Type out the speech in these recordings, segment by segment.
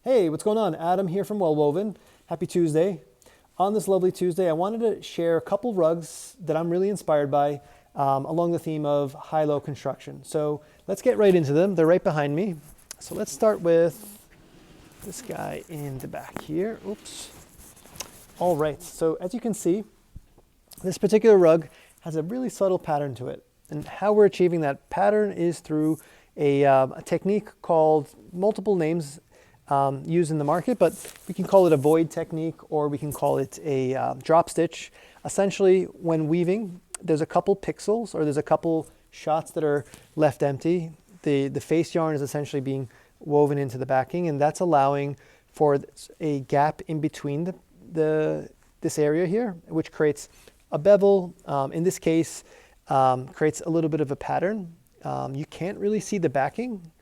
Hey, what's going on? Adam here from Well Woven. Happy Tuesday. On this lovely Tuesday, I wanted to share a couple rugs that I'm really inspired by along the theme of high-low construction. So let's get right into them. They're right behind me. So let's start with this guy in the back here. Oops. All right, so as you can see, this particular rug has a really subtle pattern to it. And how we're achieving that pattern is through a technique called multiple names used in the market, but we can call it a void technique or we can call it a drop stitch. Essentially, when weaving, there's a couple pixels or there's a couple shots that are left empty. The face yarn is essentially being woven into the backing, and that's allowing for a gap in between this area here, which creates a bevel. In this case, creates a little bit of a pattern. You can't really see the backing.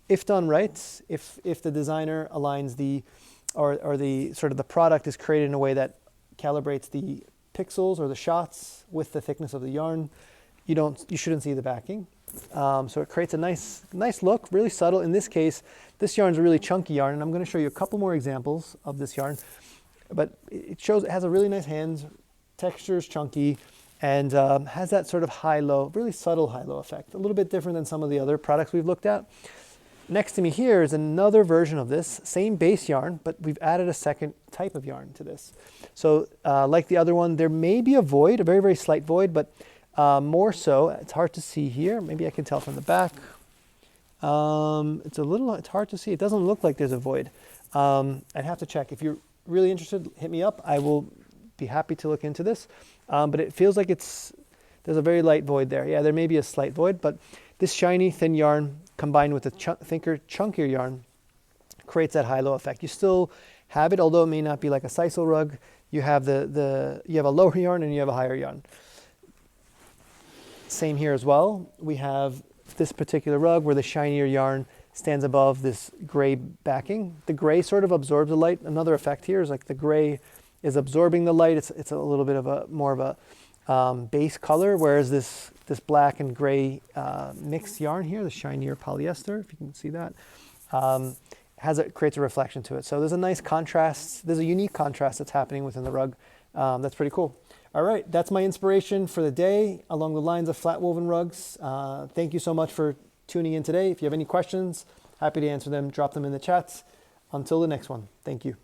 If done right, if the designer aligns or the sort of the product is created in a way that calibrates the pixels or the shots with the thickness of the yarn, you shouldn't see the backing. So it creates a nice look, really subtle. In this case, this yarn is a really chunky yarn, and I'm going to show you a couple more examples of this yarn. But it has a really nice hands, texture is chunky, and has that sort of high-low, really subtle high-low effect. A little bit different than some of the other products we've looked at. Next to me here is another version of this, same base yarn, but we've added a second type of yarn to this. So like the other one, there may be a void, a very, very slight void, but more so, it's hard to see here. Maybe I can tell from the back. It's hard to see. It doesn't look like there's a void. I'd have to check. If you're really interested, hit me up. I will be happy to look into this. But it feels like there's a very light void there. Yeah, there may be a slight void, but this shiny, thin yarn combined with the thinner, chunkier yarn creates that high-low effect. You still have it, although it may not be like a sisal rug. You have you have a lower yarn and you have a higher yarn. Same here as well. We have this particular rug where the shinier yarn stands above this gray backing. The gray sort of absorbs the light. Another effect here is like the gray is absorbing the light. It's a little bit of more of a base color, whereas this black and gray mixed yarn here, the shinier polyester, if you can see that, creates a reflection to it. So there's a nice contrast. There's a unique contrast that's happening within the rug. That's pretty cool. All right, that's my inspiration for the day along the lines of flat woven rugs. Thank you so much for tuning in today. If you have any questions, happy to answer them. Drop them in the chats. Until the next one, thank you.